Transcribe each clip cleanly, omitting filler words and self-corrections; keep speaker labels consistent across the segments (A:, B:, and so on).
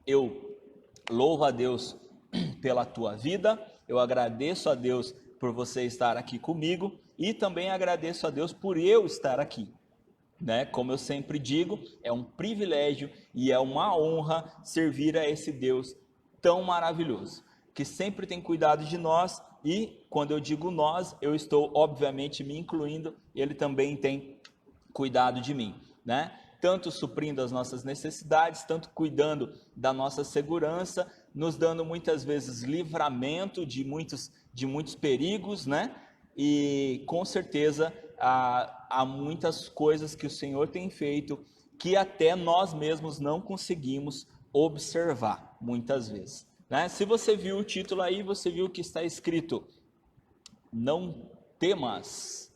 A: eu louvo a Deus pela tua vida, eu agradeço a Deus por você estar aqui comigo e também agradeço a Deus por eu estar aqui, né? Como eu sempre digo, é um privilégio e é uma honra servir a esse Deus tão maravilhoso, que sempre tem cuidado de nós e quando eu digo nós, eu estou obviamente me incluindo, ele também tem cuidado de mim, né? Tanto suprindo as nossas necessidades, tanto cuidando da nossa segurança, nos dando muitas vezes livramento de muitos perigos, né? E com certeza há muitas coisas que o Senhor tem feito que até nós mesmos não conseguimos observar muitas vezes, né? Se você viu o título aí, você viu que está escrito: não temas,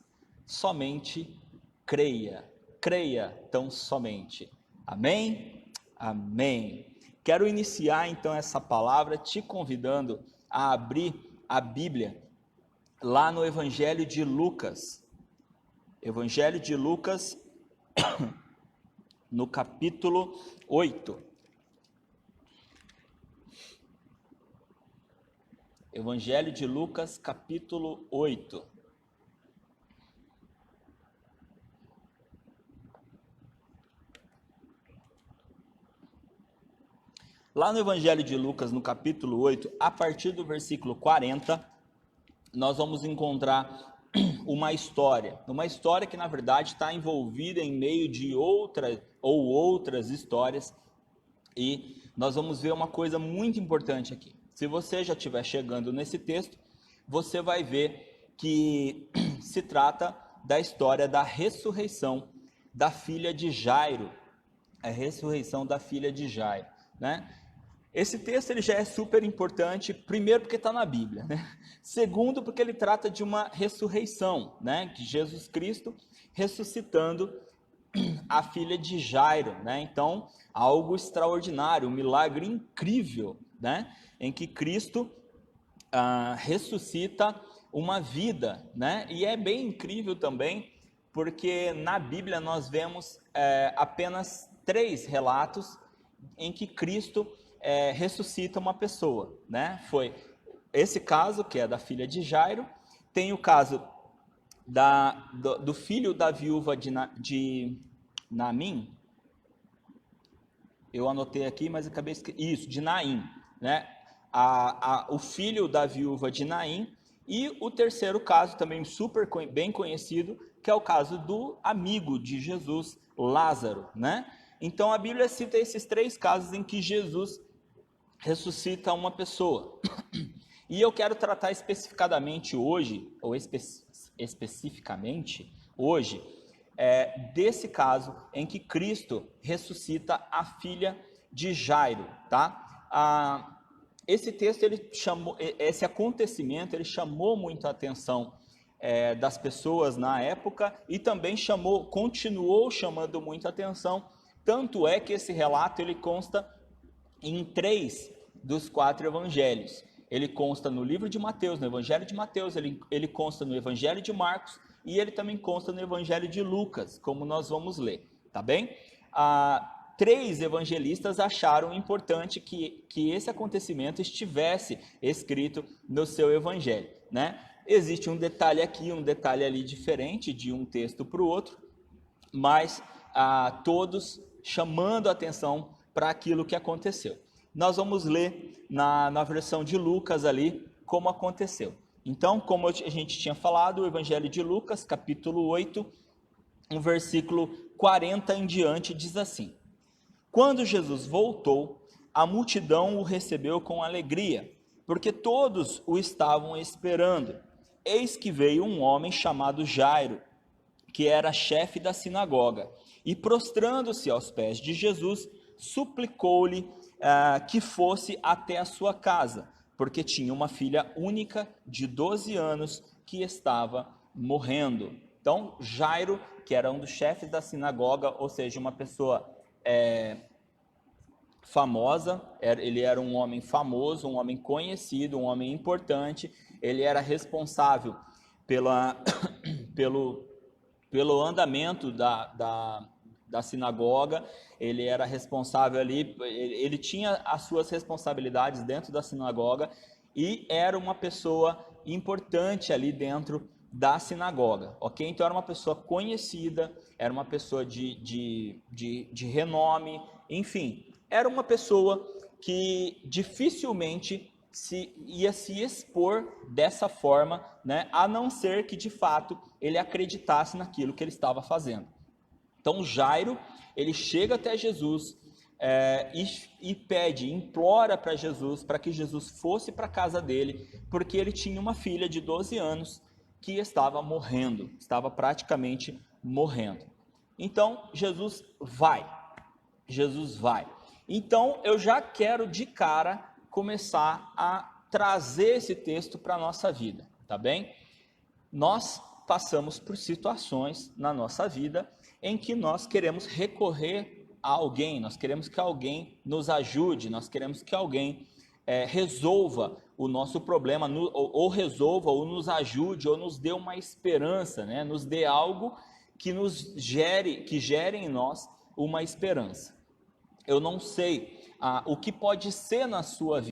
A: somente creia. Creia tão somente. Amém? Amém. Quero iniciar então essa palavra te convidando a abrir a Bíblia lá no Evangelho de Lucas. Evangelho de Lucas, no capítulo 8. Evangelho de Lucas, capítulo 8. Lá no Evangelho de Lucas, no capítulo 8, a partir do versículo 40, nós vamos encontrar uma história que na verdade está envolvida em meio de outras histórias, e nós vamos ver uma coisa muito importante aqui. Se você já estiver chegando nesse texto, você vai ver que se trata da história da ressurreição da filha de Jairo, a ressurreição da filha de Jairo, né? Esse texto ele já é super importante, primeiro porque está na Bíblia, né? Segundo porque ele trata de uma ressurreição, né? De Jesus Cristo ressuscitando a filha de Jairo, né? Então, algo extraordinário, um milagre incrível, né? Em que Cristo ressuscita uma vida, né? E é bem incrível também, porque na Bíblia nós vemos apenas 3 relatos em que Cristo ressuscita uma pessoa, né? Foi esse caso, que é da filha de Jairo, tem o caso do filho da viúva de Naim, eu anotei aqui, mas acabei esquecendo, isso, de Naim, né? O filho da viúva de Naim, e o terceiro caso, também super bem conhecido, que é o caso do amigo de Jesus, Lázaro, né? Então a Bíblia cita esses 3 casos em que Jesus ressuscita uma pessoa. E eu quero tratar especificadamente hoje, ou especificamente hoje, desse caso em que Cristo ressuscita a filha de Jairo, tá? Esse texto, esse acontecimento, ele chamou muito a atenção das pessoas na época e também continuou chamando muito a atenção, tanto é que esse relato ele consta em 3 dos 4 evangelhos. Ele consta no livro de Mateus, no Evangelho de Mateus, ele consta no Evangelho de Marcos e ele também consta no Evangelho de Lucas, como nós vamos ler, tá bem? 3 evangelistas acharam importante que esse acontecimento estivesse escrito no seu evangelho, né? Existe um detalhe aqui, um detalhe ali diferente de um texto para o outro, mas todos chamando a atenção para aquilo que aconteceu. Nós vamos ler na versão de Lucas ali como aconteceu. Então, como a gente tinha falado, o Evangelho de Lucas, capítulo 8, o versículo 40 em diante diz assim: quando Jesus voltou, a multidão o recebeu com alegria, porque todos o estavam esperando. Eis que veio um homem chamado Jairo, que era chefe da sinagoga, e prostrando-se aos pés de Jesus, suplicou-lhe que fosse até a sua casa, porque tinha uma filha única de 12 anos que estava morrendo. Então, Jairo, que era um dos chefes da sinagoga, ou seja, uma pessoa famosa, ele era um homem famoso, um homem conhecido, um homem importante, ele era responsável pelo andamento da sinagoga, ele era responsável ali, ele tinha as suas responsabilidades dentro da sinagoga e era uma pessoa importante ali dentro da sinagoga, ok? Então era uma pessoa conhecida, era uma pessoa de renome, enfim, era uma pessoa que dificilmente ia se expor dessa forma, né? A não ser que de fato ele acreditasse naquilo que ele estava fazendo. Então Jairo, ele chega até Jesus e pede, implora para Jesus, para que Jesus fosse para a casa dele, porque ele tinha uma filha de 12 anos que estava morrendo, estava praticamente morrendo. Então Jesus vai. Então eu já quero de cara começar a trazer esse texto para a nossa vida, tá bem? Nós passamos por situações na nossa vida em que nós queremos recorrer a alguém, nós queremos que alguém nos ajude, nós queremos que alguém resolva o nosso problema, ou resolva, ou nos ajude, ou nos dê uma esperança, né? Nos dê algo que gere em nós uma esperança. Eu não sei o que pode ser na sua vida,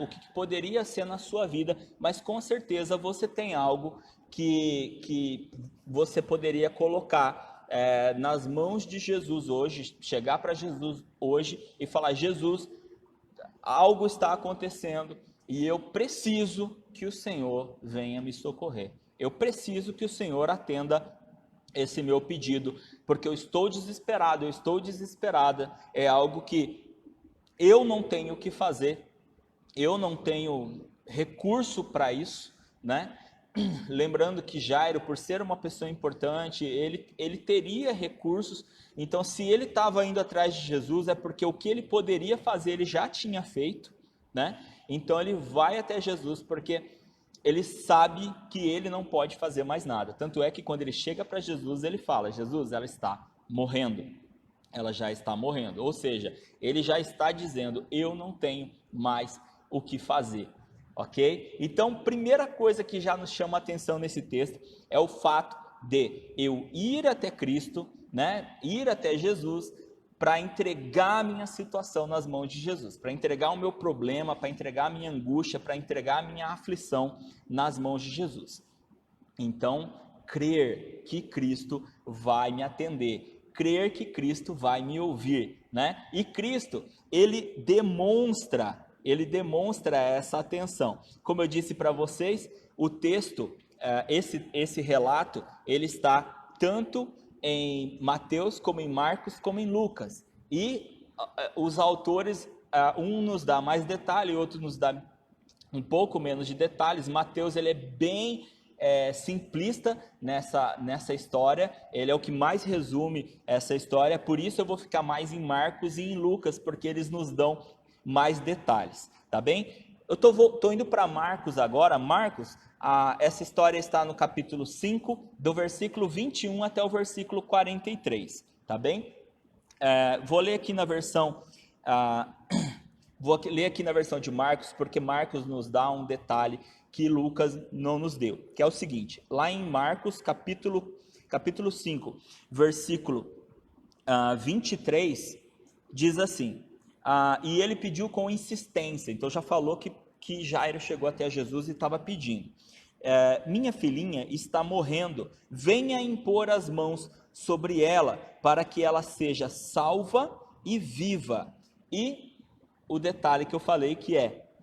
A: o que poderia ser na sua vida, mas com certeza você tem algo que você poderia colocar nas mãos de Jesus hoje, chegar para Jesus hoje e falar: Jesus, algo está acontecendo e eu preciso que o Senhor venha me socorrer. Eu preciso que o Senhor atenda esse meu pedido, porque eu estou desesperado, eu estou desesperada, é algo que eu não tenho o que fazer, eu não tenho recurso para isso, né? Lembrando que Jairo, por ser uma pessoa importante, ele teria recursos, então se ele estava indo atrás de Jesus é porque o que ele poderia fazer ele já tinha feito, né? Então ele vai até Jesus porque ele sabe que ele não pode fazer mais nada. Tanto é que quando ele chega para Jesus, ele fala: Jesus, ela está morrendo. Ela já está morrendo. Ou seja, ele já está dizendo: eu não tenho mais o que fazer. Ok? Então, primeira coisa que já nos chama a atenção nesse texto é o fato de eu ir até Cristo, né? Ir até Jesus, para entregar a minha situação nas mãos de Jesus, para entregar o meu problema, para entregar a minha angústia, para entregar a minha aflição nas mãos de Jesus. Então, crer que Cristo vai me atender, crer que Cristo vai me ouvir, né? E Cristo, ele demonstra essa atenção. Como eu disse para vocês, o texto, esse relato, ele está tanto em Mateus, como em Marcos, como em Lucas. E os autores, um nos dá mais detalhe, outro nos dá um pouco menos de detalhes. Mateus, ele é bem simplista nessa história, ele é o que mais resume essa história, por isso eu vou ficar mais em Marcos e em Lucas, porque eles nos dão mais detalhes, tá bem? Eu tô indo para Marcos agora. Marcos, essa história está no capítulo 5, do versículo 21 até o versículo 43, tá bem? Vou ler aqui na versão de Marcos, porque Marcos nos dá um detalhe que Lucas não nos deu, que é o seguinte: lá em Marcos, capítulo 5, versículo 23, diz assim: e ele pediu com insistência. Então já falou que Jairo chegou até Jesus e estava pedindo: minha filhinha está morrendo, venha impor as mãos sobre ela, para que ela seja salva e viva. E o detalhe que eu falei, que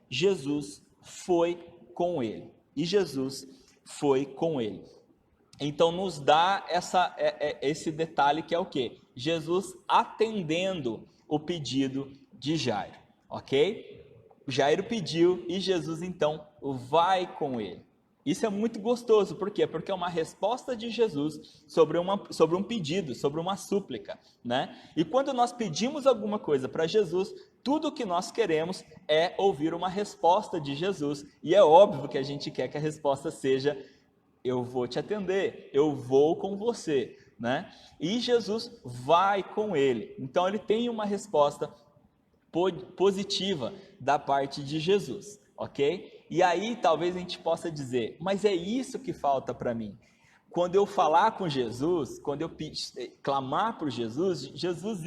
A: Jesus foi com ele. E Jesus foi com ele. Então nos dá esse detalhe, que é o quê? Jesus atendendo o pedido de Jairo, ok? Jairo pediu e Jesus então vai com ele. Isso é muito gostoso, por quê? Porque é uma resposta de Jesus sobre um pedido, sobre uma súplica, né? E quando nós pedimos alguma coisa para Jesus, tudo o que nós queremos é ouvir uma resposta de Jesus, e é óbvio que a gente quer que a resposta seja: eu vou te atender, eu vou com você, né? E Jesus vai com ele. Então ele tem uma resposta positiva da parte de Jesus, ok? E aí talvez a gente possa dizer: mas é isso que falta para mim. quando eu falar com Jesus, quando eu clamar por Jesus, Jesus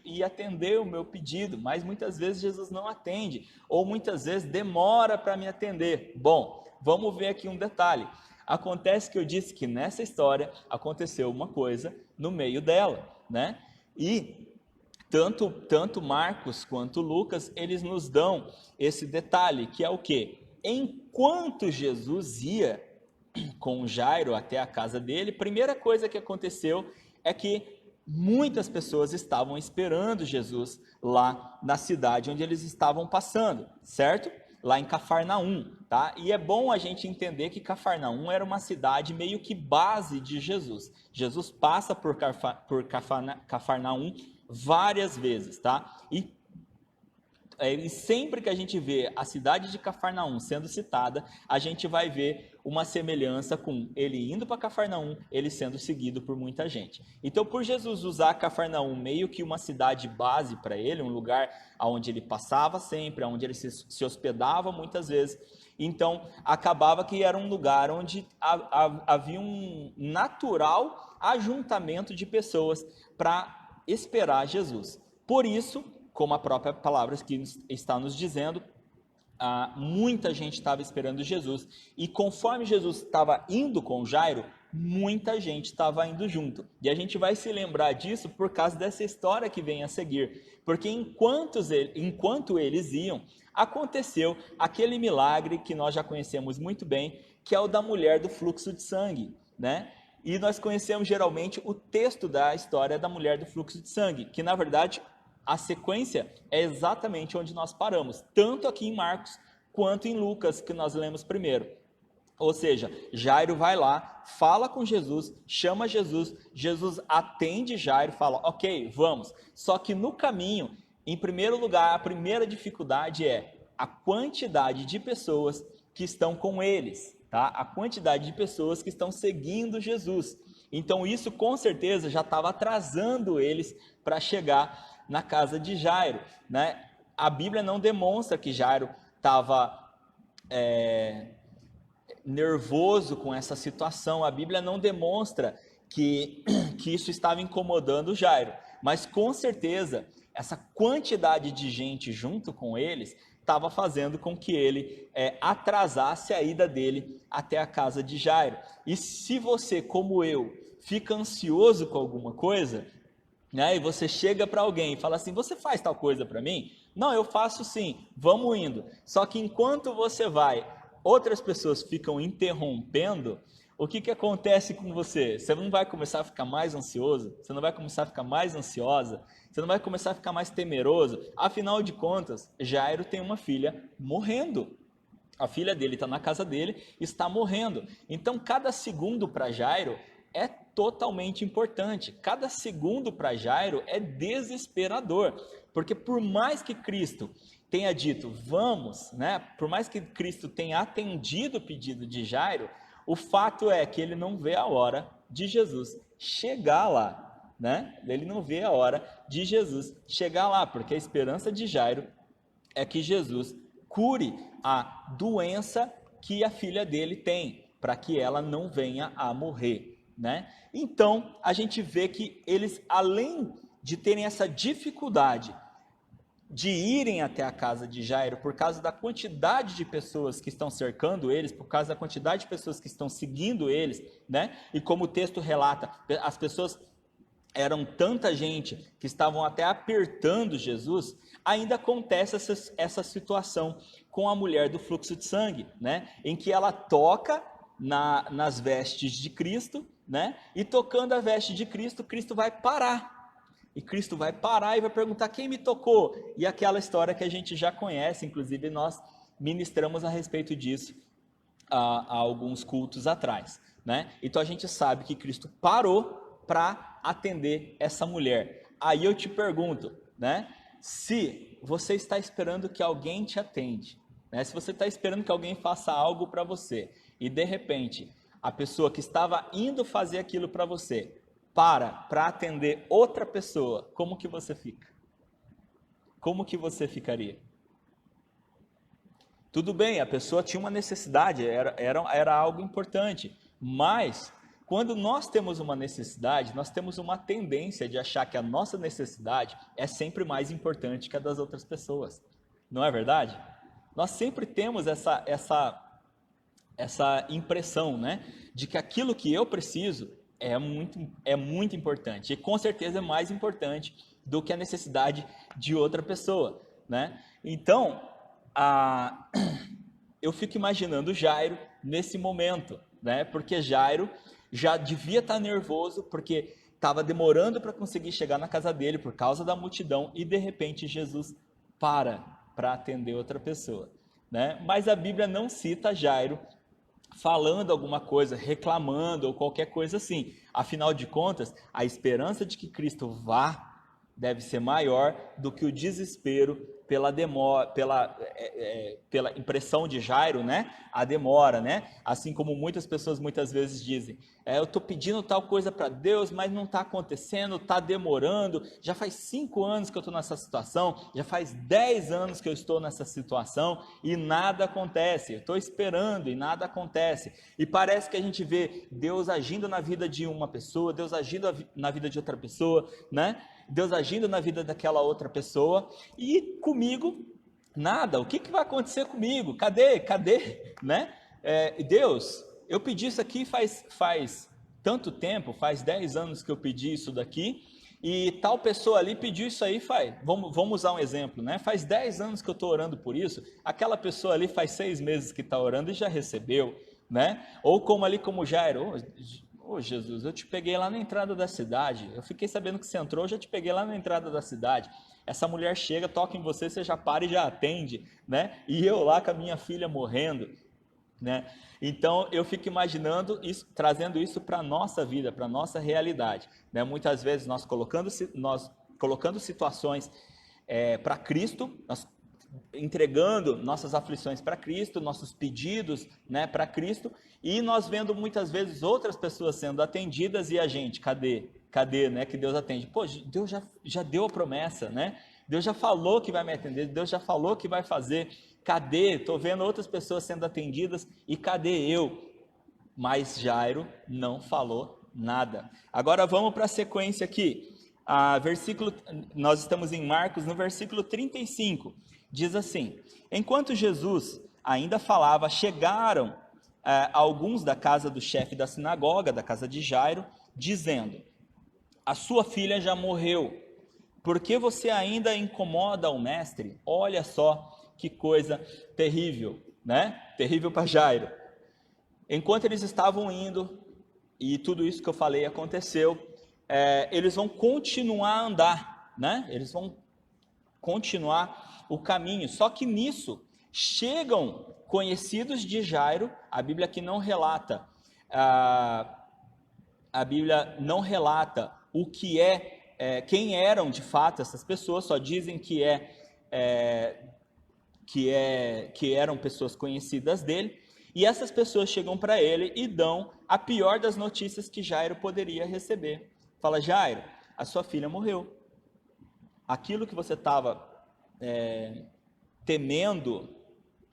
A: ia atender o meu pedido, mas muitas vezes Jesus não atende, ou muitas vezes demora para me atender. Bom, vamos ver aqui um detalhe. Acontece que eu disse que nessa história aconteceu uma coisa no meio dela, né? E tanto Marcos quanto Lucas, eles nos dão esse detalhe, que é o quê? Enquanto Jesus ia com Jairo até a casa dele, primeira coisa que aconteceu é que muitas pessoas estavam esperando Jesus lá na cidade onde eles estavam passando, certo? Lá em Cafarnaum, tá? E é bom a gente entender que Cafarnaum era uma cidade meio que base de Jesus. Jesus passa por Cafarnaum várias vezes, tá? E sempre que a gente vê a cidade de Cafarnaum sendo citada, a gente vai ver uma semelhança com ele indo para Cafarnaum, ele sendo seguido por muita gente. Então, por Jesus usar Cafarnaum meio que uma cidade base para ele, um lugar onde ele passava sempre, onde ele se hospedava muitas vezes, então acabava que era um lugar onde havia um natural ajuntamento de pessoas para esperar Jesus. Por isso, como a própria palavra que está nos dizendo, muita gente estava esperando Jesus, e conforme Jesus estava indo com Jairo, muita gente estava indo junto. E a gente vai se lembrar disso por causa dessa história que vem a seguir, porque enquanto eles iam, aconteceu aquele milagre que nós já conhecemos muito bem, que é o da mulher do fluxo de sangue, né? E nós conhecemos geralmente o texto da história da mulher do fluxo de sangue, que na verdade a sequência é exatamente onde nós paramos, tanto aqui em Marcos quanto em Lucas, que nós lemos primeiro. Ou seja, Jairo vai lá, fala com Jesus, chama Jesus, Jesus atende Jairo, fala, ok, vamos. Só que no caminho, em primeiro lugar, a primeira dificuldade é a quantidade de pessoas que estão com eles, tá? A quantidade de pessoas que estão seguindo Jesus. Então isso com certeza já estava atrasando eles para chegar na casa de Jairo, né? A Bíblia não demonstra que Jairo estava nervoso com essa situação, a Bíblia não demonstra que isso estava incomodando Jairo, mas com certeza essa quantidade de gente junto com eles estava fazendo com que ele atrasasse a ida dele até a casa de Jairo. E se você, como eu, fica ansioso com alguma coisa, né, e você chega para alguém e fala assim, você faz tal coisa para mim? Não, eu faço sim, vamos indo. Só que enquanto você vai, outras pessoas ficam interrompendo, o que acontece com você? Você não vai começar a ficar mais ansioso? Você não vai começar a ficar mais ansiosa? Você não vai começar a ficar mais temeroso? Afinal de contas, Jairo tem uma filha morrendo. A filha dele está na casa dele, está morrendo. Então, cada segundo para Jairo é totalmente importante. Cada segundo para Jairo é desesperador, porque por mais que Cristo tenha dito, vamos, né? Por mais que Cristo tenha atendido o pedido de Jairo, o fato é que ele não vê a hora de Jesus chegar lá, né? Ele não vê a hora de Jesus chegar lá, porque a esperança de Jairo é que Jesus cure a doença que a filha dele tem, para que ela não venha a morrer, né? Então, a gente vê que eles, além de terem essa dificuldade de irem até a casa de Jairo, por causa da quantidade de pessoas que estão cercando eles, por causa da quantidade de pessoas que estão seguindo eles, né? E como o texto relata, as pessoas eram tanta gente que estavam até apertando Jesus, ainda acontece essa situação com a mulher do fluxo de sangue, né? Em que ela toca nas vestes de Cristo, né? E tocando a veste de Cristo, Cristo vai parar. E Cristo vai parar e vai perguntar, quem me tocou? E aquela história que a gente já conhece, inclusive nós ministramos a respeito disso há alguns cultos atrás, né? Então a gente sabe que Cristo parou para atender essa mulher. Aí eu te pergunto, né? Se você está esperando que alguém te atende, né? Se você está esperando que alguém faça algo para você e de repente a pessoa que estava indo fazer aquilo para você para atender outra pessoa, como que você fica? Como que você ficaria? Tudo bem, a pessoa tinha uma necessidade, era algo importante, mas Quando nós temos uma necessidade, nós temos uma tendência de achar que a nossa necessidade é sempre mais importante que a das outras pessoas. Não é verdade? Nós sempre temos essa impressão, né, de que aquilo que eu preciso é muito importante. E com certeza é mais importante do que a necessidade de outra pessoa, né? Então, eu fico imaginando Jairo nesse momento, né? Porque Jairo já devia estar nervoso, porque estava demorando para conseguir chegar na casa dele por causa da multidão, e de repente Jesus para atender outra pessoa, né? Mas a Bíblia não cita Jairo falando alguma coisa, reclamando ou qualquer coisa assim. Afinal de contas, a esperança de que Cristo vá deve ser maior do que o desespero pela demora, pela impressão de Jairo, né? A demora, né? Assim como muitas pessoas muitas vezes dizem, eu estou pedindo tal coisa para Deus, mas não está acontecendo, está demorando, já faz 5 anos que eu estou nessa situação, já faz 10 anos que eu estou nessa situação e nada acontece, eu estou esperando e nada acontece. E parece que a gente vê Deus agindo na vida de uma pessoa, Deus agindo na vida de outra pessoa, né? Deus agindo na vida daquela outra pessoa, e comigo, nada. O que vai acontecer comigo? Cadê? Né? Deus, eu pedi isso aqui faz tanto tempo, faz 10 anos que eu pedi isso daqui, e tal pessoa ali pediu isso aí, vamos usar um exemplo, né? Faz 10 anos que eu estou orando por isso, aquela pessoa ali faz 6 meses que está orando e já recebeu, né? Ou como Jairo, Jesus, eu te peguei lá na entrada da cidade, eu fiquei sabendo que você entrou, eu já te peguei lá na entrada da cidade, essa mulher chega, toca em você, você já para e já atende, né? E eu lá com a minha filha morrendo, né? Então eu fico imaginando isso, trazendo isso para a nossa vida, para a nossa realidade, né? Muitas vezes nós colocando situações para Cristo, nós entregando nossas aflições para Cristo, nossos pedidos, né, para Cristo, e nós vendo muitas vezes outras pessoas sendo atendidas, e a gente, cadê, né, que Deus atende? Pô, Deus já deu a promessa, né? Deus já falou que vai me atender, Deus já falou que vai fazer, cadê? Estou vendo outras pessoas sendo atendidas, e cadê eu? Mas Jairo não falou nada. Agora vamos para a sequência aqui. Nós estamos em Marcos, no versículo 35, diz assim: enquanto Jesus ainda falava, chegaram alguns da casa do chefe da sinagoga, da casa de Jairo, dizendo: a sua filha já morreu, por que você ainda incomoda o mestre? Olha só que coisa terrível, né? Terrível para Jairo. Enquanto eles estavam indo, e tudo isso que eu falei aconteceu, eles vão continuar a andar, né? Eles vão continuar o caminho. Só que nisso chegam conhecidos de Jairo. A Bíblia aqui não relata, a Bíblia não relata o que quem eram de fato essas pessoas. Só dizem que eram pessoas conhecidas dele. E essas pessoas chegam para ele e dão a pior das notícias que Jairo poderia receber. Fala: Jairo, a sua filha morreu. Aquilo que você estava temendo,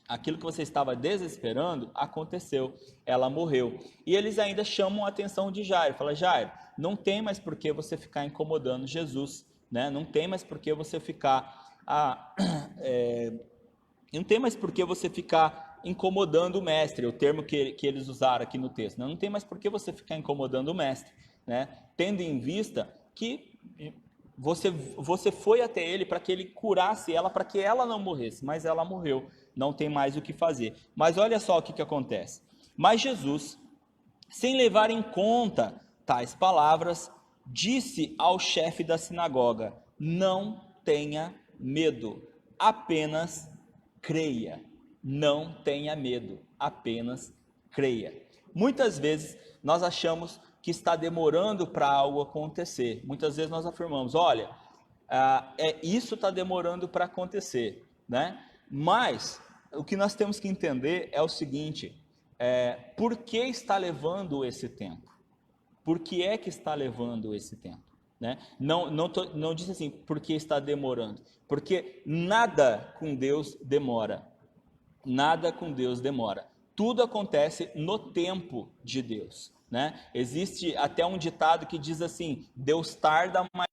A: aquilo que você estava desesperando, aconteceu. Ela morreu. E eles ainda chamam a atenção de Jairo. Fala: Jairo, não tem mais por que você ficar incomodando Jesus, né? Não tem mais por que você ficar não tem mais por que você ficar incomodando o mestre, o termo que eles usaram aqui no texto. Não tem mais por que você ficar incomodando o mestre, né? Tendo em vista que você foi até ele para que ele curasse ela, para que ela não morresse, mas ela morreu, não tem mais o que fazer. Mas olha só o que acontece. Mas Jesus, sem levar em conta tais palavras, disse ao chefe da sinagoga: não tenha medo, apenas creia. Não tenha medo, apenas creia. Muitas vezes nós achamos que está demorando para algo acontecer. Muitas vezes nós afirmamos: olha, isso está demorando para acontecer, né? Mas o que nós temos que entender é o seguinte: por que está levando esse tempo? Por que é que está levando esse tempo? Né? Não diz assim, por que está demorando? Porque nada com Deus demora. Nada com Deus demora. Tudo acontece no tempo de Deus. né? Existe até um ditado que diz assim: Deus tarda, mas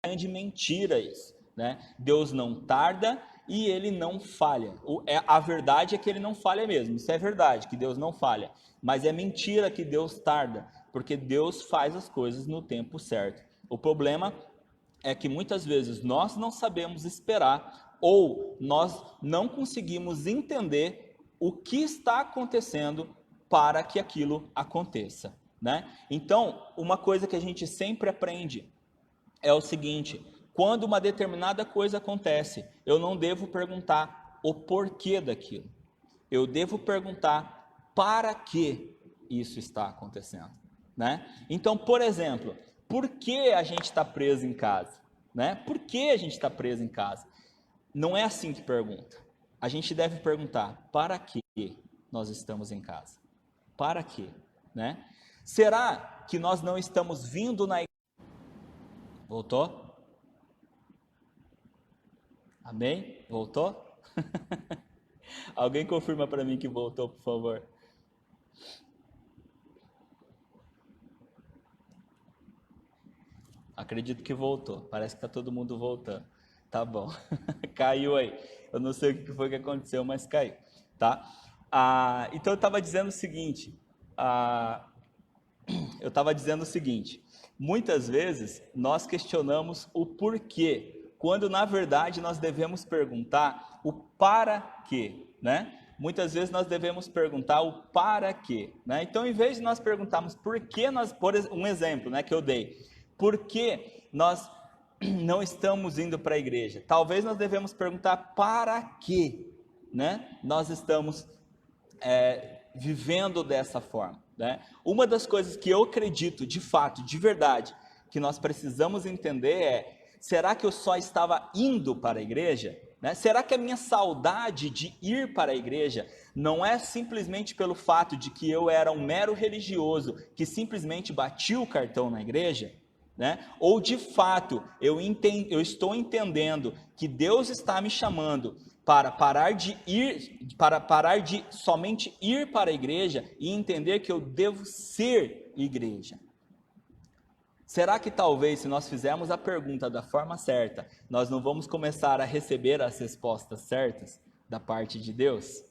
A: é grande mentira isso, né? Deus não tarda e ele não falha. A verdade é que ele não falha mesmo, isso é verdade, que Deus não falha. Mas é mentira que Deus tarda, porque Deus faz as coisas no tempo certo. O problema é que muitas vezes nós não sabemos esperar ou nós não conseguimos entender o que está acontecendo para que aquilo aconteça, né? Então, uma coisa que a gente sempre aprende é o seguinte: quando uma determinada coisa acontece, eu não devo perguntar o porquê daquilo. Eu devo perguntar para que isso está acontecendo, né? Então, por exemplo, por que a gente está preso em casa, né? Por que a gente está preso em casa? Não é assim que pergunta. A gente deve perguntar: para que nós estamos em casa? Para quê, né? Será que nós não estamos vindo na igreja? Voltou? Amém? Voltou? Alguém confirma para mim que voltou, por favor. Acredito que voltou. Parece que está todo mundo voltando. Tá bom. Caiu aí. Eu não sei o que foi que aconteceu, mas caiu. Tá? Então eu estava dizendo o seguinte. Muitas vezes nós questionamos o porquê, quando na verdade nós devemos perguntar o para quê, né? Muitas vezes nós devemos perguntar o para quê, né? Então, em vez de nós perguntarmos por que nós, por um exemplo, né, que eu dei, por que nós não estamos indo para a igreja? Talvez nós devemos perguntar para quê, né? Nós estamos vivendo dessa forma, né? Uma das coisas que eu acredito, de fato, de verdade, que nós precisamos entender é: será que eu só estava indo para a igreja? Né? Será que a minha saudade de ir para a igreja não é simplesmente pelo fato de que eu era um mero religioso que simplesmente batia o cartão na igreja? Né? Ou de fato eu estou entendendo que Deus está me chamando para parar de somente ir para a igreja e entender que eu devo ser igreja. Será que talvez, se nós fizermos a pergunta da forma certa, nós não vamos começar a receber as respostas certas da parte de Deus?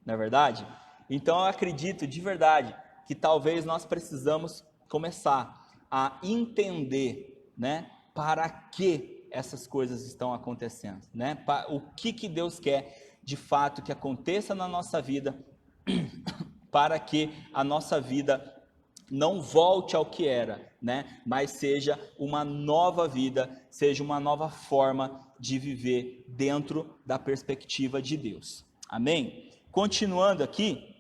A: Não é verdade? Então eu acredito de verdade que talvez nós precisamos começar a entender, né, para que essas coisas estão acontecendo, né? O que Deus quer de fato que aconteça na nossa vida, para que a nossa vida não volte ao que era, né? Mas seja uma nova vida, seja uma nova forma de viver dentro da perspectiva de Deus. Amém? Continuando aqui,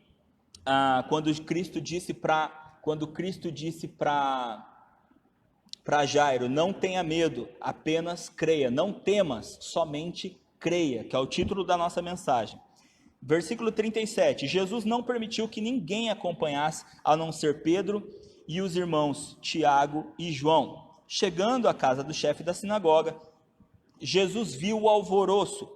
A: quando Cristo disse para Jairo: não tenha medo, apenas creia. Não temas, somente creia, que é o título da nossa mensagem. Versículo 37, Jesus não permitiu que ninguém acompanhasse, a não ser Pedro e os irmãos Tiago e João. Chegando à casa do chefe da sinagoga, Jesus viu o alvoroço,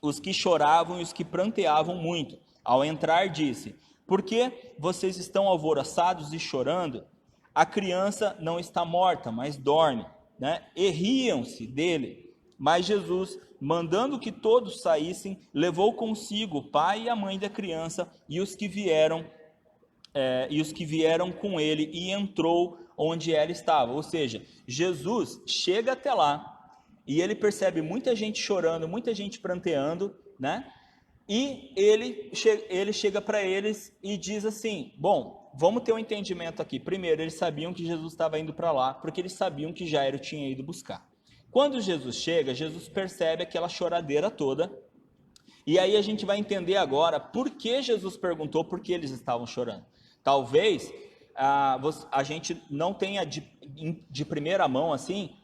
A: os que choravam e os que pranteavam muito. Ao entrar, disse: por que vocês estão alvoroçados e chorando? A criança não está morta, mas dorme, né? E riam-se dele. Mas Jesus, mandando que todos saíssem, levou consigo o pai e a mãe da criança e os que vieram com ele, e entrou onde ela estava. Ou seja, Jesus chega até lá e ele percebe muita gente chorando, muita gente pranteando, né? E ele chega para eles e diz assim: bom, vamos ter um entendimento aqui. Primeiro, eles sabiam que Jesus estava indo para lá, porque eles sabiam que Jairo tinha ido buscar. Quando Jesus chega, Jesus percebe aquela choradeira toda, e aí a gente vai entender agora por que Jesus perguntou por que eles estavam chorando. Talvez a gente não tenha de primeira mão assim,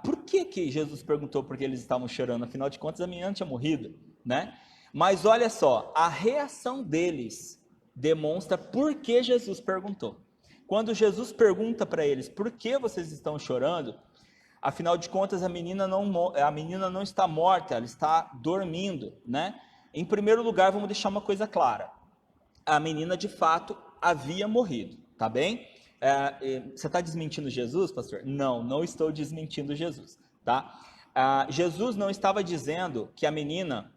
A: por que Jesus perguntou por que eles estavam chorando? Afinal de contas, a menina tinha morrido, né? Mas olha só, a reação deles demonstra por que Jesus perguntou. Quando Jesus pergunta para eles: por que vocês estão chorando? Afinal de contas, a menina não está morta, ela está dormindo, né? Em primeiro lugar, vamos deixar uma coisa clara: a menina de fato havia morrido, tá bem? Você está desmentindo Jesus, pastor? Não, não estou desmentindo Jesus, tá? Jesus não estava dizendo que a menina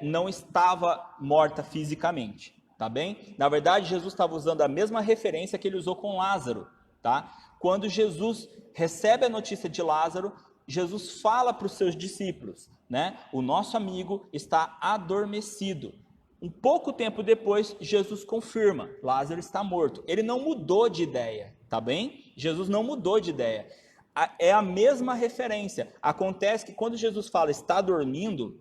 A: não estava morta fisicamente, tá bem? Na verdade, Jesus estava usando a mesma referência que ele usou com Lázaro, tá? Quando Jesus recebe a notícia de Lázaro, Jesus fala para os seus discípulos, né? O nosso amigo está adormecido. Um pouco tempo depois, Jesus confirma, Lázaro está morto. Ele não mudou de ideia, tá bem? Jesus não mudou de ideia. É a mesma referência. Acontece que quando Jesus fala está dormindo,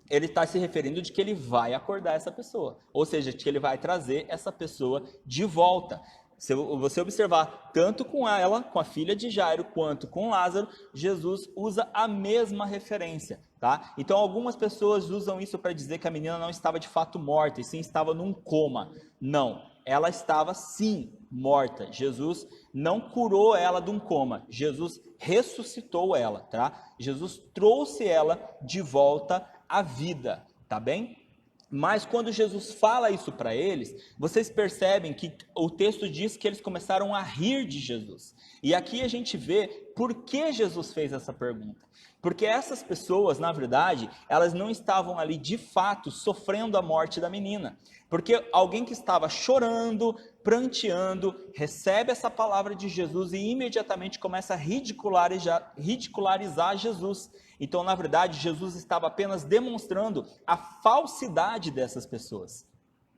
A: ele está se referindo de que ele vai acordar essa pessoa. Ou seja, de que ele vai trazer essa pessoa de volta. Se você observar, tanto com ela, com a filha de Jairo, quanto com Lázaro, Jesus usa a mesma referência, tá? Então, algumas pessoas usam isso para dizer que a menina não estava de fato morta, e sim estava num coma. Não, ela estava sim morta. Jesus não curou ela de um coma, Jesus ressuscitou ela, tá? Jesus trouxe ela de volta à vida, tá bem? Mas quando Jesus fala isso para eles, vocês percebem que o texto diz que eles começaram a rir de Jesus. E aqui a gente vê por que Jesus fez essa pergunta. Porque essas pessoas, na verdade, elas não estavam ali de fato sofrendo a morte da menina. Porque alguém que estava chorando, pranteando, recebe essa palavra de Jesus e imediatamente começa a ridicularizar Jesus. Então, na verdade, Jesus estava apenas demonstrando a falsidade dessas pessoas.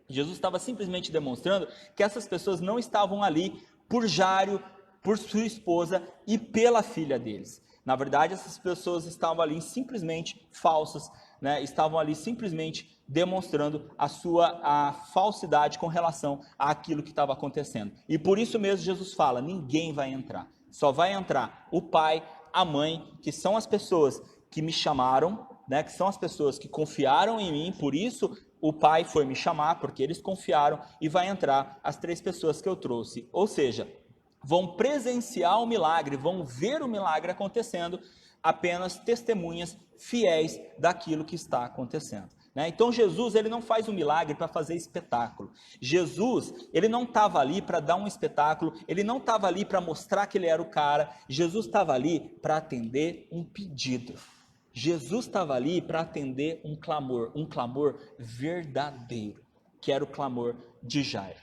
A: Jesus estava simplesmente demonstrando que essas pessoas não estavam ali por Jairo, por sua esposa e pela filha deles. Na verdade, essas pessoas estavam ali simplesmente falsas, né? Estavam ali simplesmente demonstrando a falsidade com relação àquilo que estava acontecendo. E por isso mesmo Jesus fala, ninguém vai entrar. Só vai entrar o pai, a mãe, que são as pessoas que me chamaram, né? Que são as pessoas que confiaram em mim, por isso o pai foi me chamar, porque eles confiaram, e vai entrar as 3 pessoas que eu trouxe. Ou seja, vão presenciar o milagre, vão ver o milagre acontecendo, apenas testemunhas fiéis daquilo que está acontecendo. Então Jesus, ele não faz um milagre para fazer espetáculo. Jesus, ele não estava ali para dar um espetáculo, ele não estava ali para mostrar que ele era o cara. Jesus estava ali para atender um pedido. Jesus estava ali para atender um clamor verdadeiro, que era o clamor de Jairo.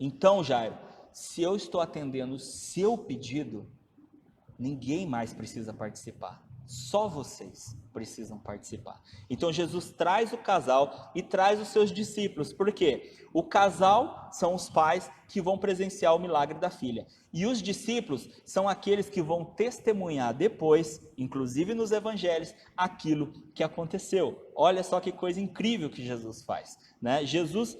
A: Então, Jairo, se eu estou atendendo o seu pedido, ninguém mais precisa participar. Só vocês precisam participar. Então Jesus traz o casal e traz os seus discípulos. Por quê? O casal são os pais que vão presenciar o milagre da filha. E os discípulos são aqueles que vão testemunhar depois, inclusive nos evangelhos, aquilo que aconteceu. Olha só que coisa incrível que Jesus faz, né? Jesus,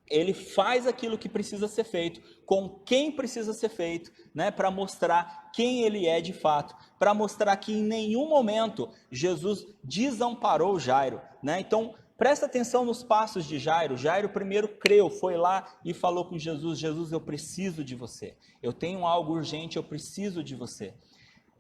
A: ele faz aquilo que precisa ser feito, com quem precisa ser feito, né, para mostrar quem ele é de fato, para mostrar que em nenhum momento Jesus desamparou Jairo, né? Então, presta atenção nos passos de Jairo. Jairo primeiro creu, foi lá e falou com Jesus, Jesus, eu preciso de você, eu tenho algo urgente, eu preciso de você.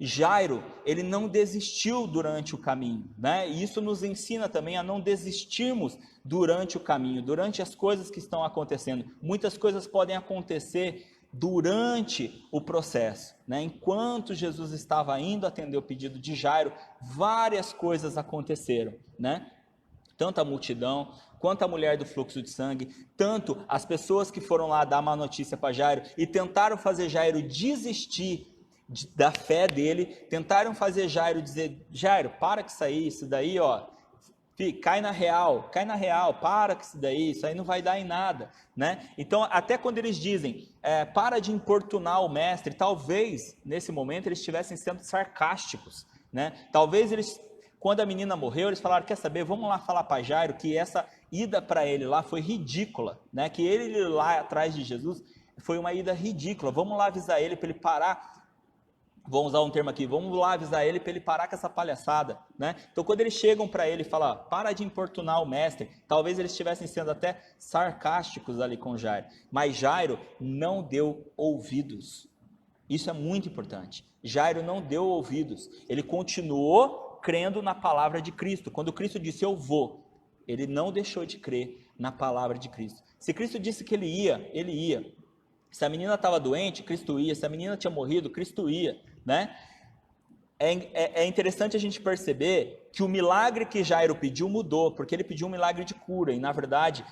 A: Jairo, ele não desistiu durante o caminho, né? E isso nos ensina também a não desistirmos durante o caminho, durante as coisas que estão acontecendo. Muitas coisas podem acontecer durante o processo, né? Enquanto Jesus estava indo atender o pedido de Jairo, várias coisas aconteceram, né? Tanto a multidão, quanto a mulher do fluxo de sangue, tanto as pessoas que foram lá dar uma notícia para Jairo e tentaram fazer Jairo desistir da fé dele, tentaram fazer Jairo dizer, Jairo, para com isso aí, isso daí, ó, cai na real, para com isso daí, isso aí não vai dar em nada, né? Então, até quando eles dizem, para de importunar o mestre, talvez, nesse momento, eles estivessem sendo sarcásticos, né? Talvez eles, quando a menina morreu, eles falaram, quer saber, vamos lá falar para Jairo que essa ida para ele lá foi ridícula, né? Que ele lá atrás de Jesus foi uma ida ridícula, vamos lá avisar ele para ele parar. Vamos usar um termo aqui, vamos lá avisar ele para ele parar com essa palhaçada, né? Então, quando eles chegam para ele e falam, para de importunar o mestre, talvez eles estivessem sendo até sarcásticos ali com Jairo, mas Jairo não deu ouvidos. Isso é muito importante. Jairo não deu ouvidos, ele continuou crendo na palavra de Cristo. Quando Cristo disse, eu vou, Ele não deixou de crer na palavra de Cristo. Se Cristo disse que ele ia. Se a menina estava doente, Cristo ia. Se a menina tinha morrido, Cristo ia, né? É interessante a gente perceber que o milagre que Jairo pediu mudou, porque ele pediu um milagre de cura, e na verdade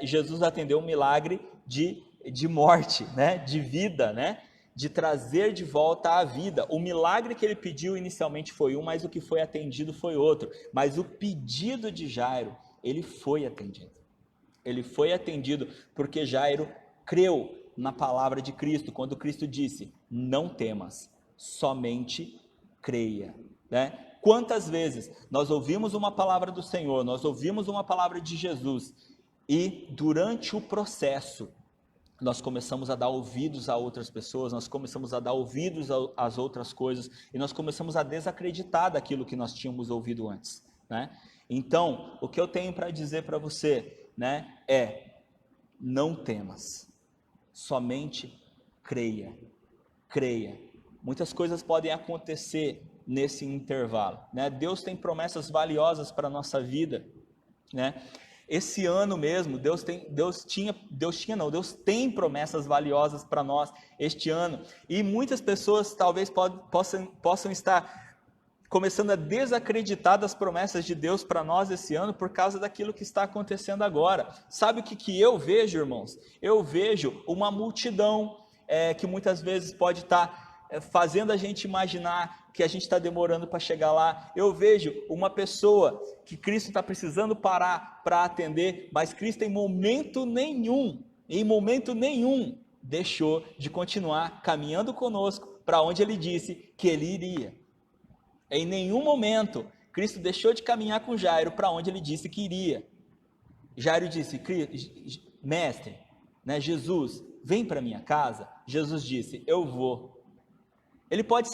A: Jesus atendeu um milagre de morte, né? De vida, né? De trazer de volta a vida. O milagre que ele pediu inicialmente foi um, mas o que foi atendido foi outro. Mas o pedido de Jairo, ele foi atendido. Ele foi atendido porque Jairo creu na palavra de Cristo, quando Cristo disse: não temas, somente creia, né? Quantas vezes nós ouvimos uma palavra do Senhor, nós ouvimos uma palavra de Jesus, e durante o processo, nós começamos a dar ouvidos a outras pessoas, nós começamos a dar ouvidos às outras coisas, e nós começamos a desacreditar daquilo que nós tínhamos ouvido antes, né? Então, o que eu tenho para dizer para você, né, não temas, somente creia, creia. Muitas coisas podem acontecer nesse intervalo, né? Deus tem promessas valiosas para a nossa vida, né? Esse ano mesmo, Deus tem promessas valiosas para nós este ano, e muitas pessoas talvez possam estar começando a desacreditar das promessas de Deus para nós esse ano por causa daquilo que está acontecendo agora. Sabe o que eu vejo, irmãos? Eu vejo uma multidão que muitas vezes pode estar fazendo a gente imaginar que a gente está demorando para chegar lá. Eu vejo uma pessoa que Cristo está precisando parar para atender, mas Cristo em momento nenhum, deixou de continuar caminhando conosco para onde Ele disse que Ele iria. Em nenhum momento Cristo deixou de caminhar com Jairo para onde Ele disse que iria. Jairo disse: mestre, né, Jesus, vem para minha casa. Jesus disse: eu vou. Ele pode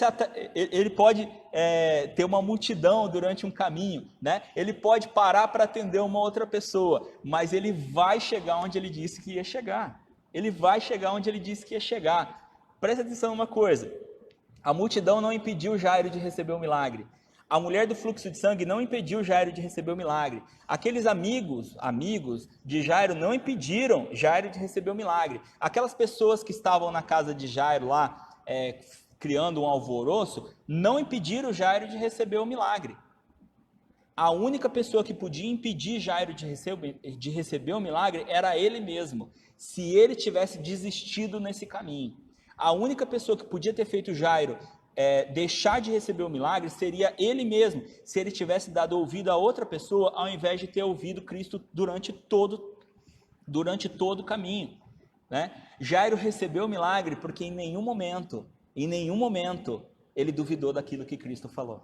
A: ter uma multidão durante um caminho, né? Ele pode parar para atender uma outra pessoa, mas ele vai chegar onde ele disse que ia chegar. Ele vai chegar onde ele disse que ia chegar. Presta atenção numa coisa: a multidão não impediu Jairo de receber o milagre. A mulher do fluxo de sangue não impediu Jairo de receber o milagre. Aqueles amigos de Jairo não impediram Jairo de receber o milagre. Aquelas pessoas que estavam na casa de Jairo lá, criando um alvoroço, não impediram Jairo de receber o milagre. A única pessoa que podia impedir Jairo de receber o milagre era ele mesmo, se ele tivesse desistido nesse caminho. A única pessoa que podia ter feito Jairo deixar de receber o milagre seria ele mesmo, se ele tivesse dado ouvido a outra pessoa, ao invés de ter ouvido Cristo durante todo o caminho, né? Jairo recebeu o milagre porque em nenhum momento ele duvidou daquilo que Cristo falou.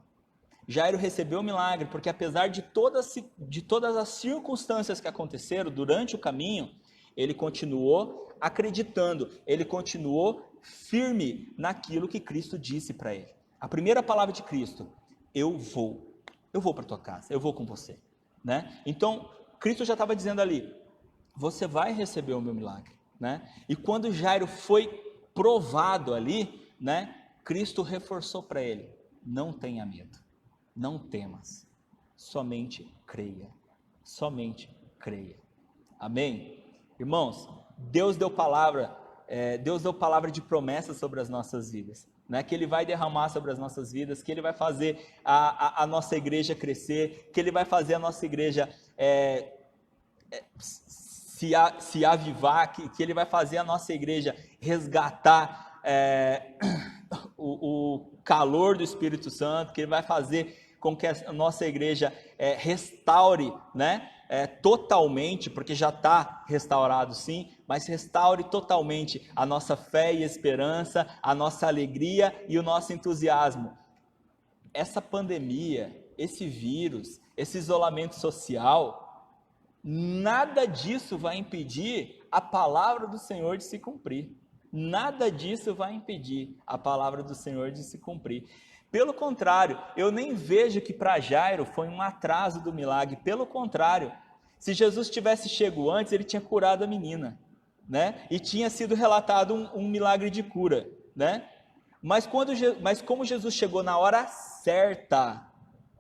A: Jairo recebeu o milagre porque, apesar de todas as circunstâncias que aconteceram durante o caminho, ele continuou acreditando, ele continuou firme naquilo que Cristo disse para ele. A primeira palavra de Cristo: eu vou para tua casa, eu vou com você, né? Então, Cristo já estava dizendo ali: você vai receber o meu milagre, né? E quando Jairo foi provado ali, né, Cristo reforçou para ele: não tenha medo, não temas, somente creia, somente creia. Amém? Irmãos, Deus deu palavra de promessa sobre as nossas vidas, né? Que Ele vai derramar sobre as nossas vidas, que Ele vai fazer a nossa igreja crescer, que Ele vai fazer a nossa igreja se avivar, que Ele vai fazer a nossa igreja resgatar o calor do Espírito Santo, que Ele vai fazer com que a nossa igreja restaure, né? Totalmente, porque já está restaurado sim, mas restaure totalmente a nossa fé e esperança, a nossa alegria e o nosso entusiasmo. Essa pandemia, esse vírus, esse isolamento social, nada disso vai impedir a palavra do Senhor de se cumprir. Nada disso vai impedir a palavra do Senhor de se cumprir. Pelo contrário, eu nem vejo que para Jairo foi um atraso do milagre. Pelo contrário, se Jesus tivesse chegado antes, ele tinha curado a menina, né? E tinha sido relatado um milagre de cura, né? Mas como Jesus chegou na hora certa,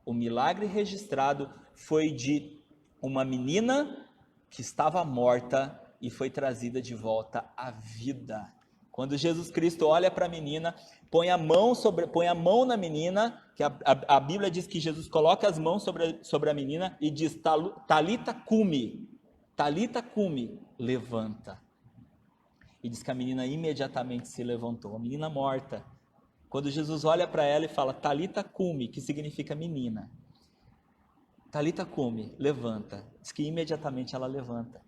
A: o milagre registrado foi de uma menina que estava morta e foi trazida de volta à vida. Quando Jesus Cristo olha para a menina, põe a mão na menina, que a Bíblia diz que Jesus coloca as mãos sobre a menina e diz, Talita cumi, levanta. E diz que a menina imediatamente se levantou, a menina morta. Quando Jesus olha para ela e fala, Talita cumi, que significa menina. Talita cumi, levanta. Diz que imediatamente ela levanta.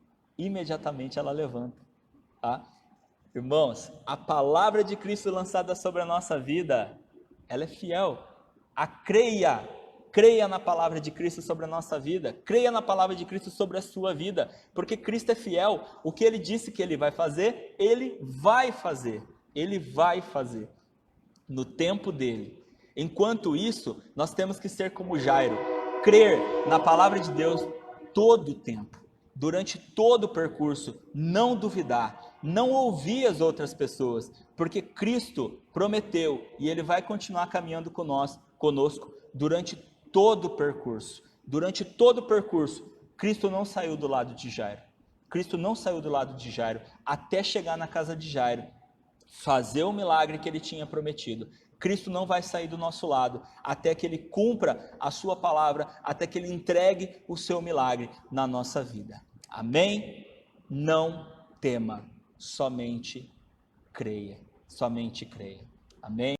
A: Tá? Irmãos, a palavra de Cristo lançada sobre a nossa vida, ela é fiel. Creia na palavra de Cristo sobre a nossa vida, creia na palavra de Cristo sobre a sua vida, porque Cristo é fiel. O que Ele disse que Ele vai fazer, Ele vai fazer no tempo dele. Enquanto isso, nós temos que ser como Jairo, crer na palavra de Deus todo o tempo, durante todo o percurso, não duvidar, não ouvir as outras pessoas, porque Cristo prometeu e Ele vai continuar caminhando conosco durante todo o percurso. Durante todo o percurso, Cristo não saiu do lado de Jairo. Até chegar na casa de Jairo, fazer o milagre que Ele tinha prometido. Cristo não vai sair do nosso lado até que Ele cumpra a sua palavra, até que Ele entregue o seu milagre na nossa vida. Amém? Não tema, somente creia. Amém?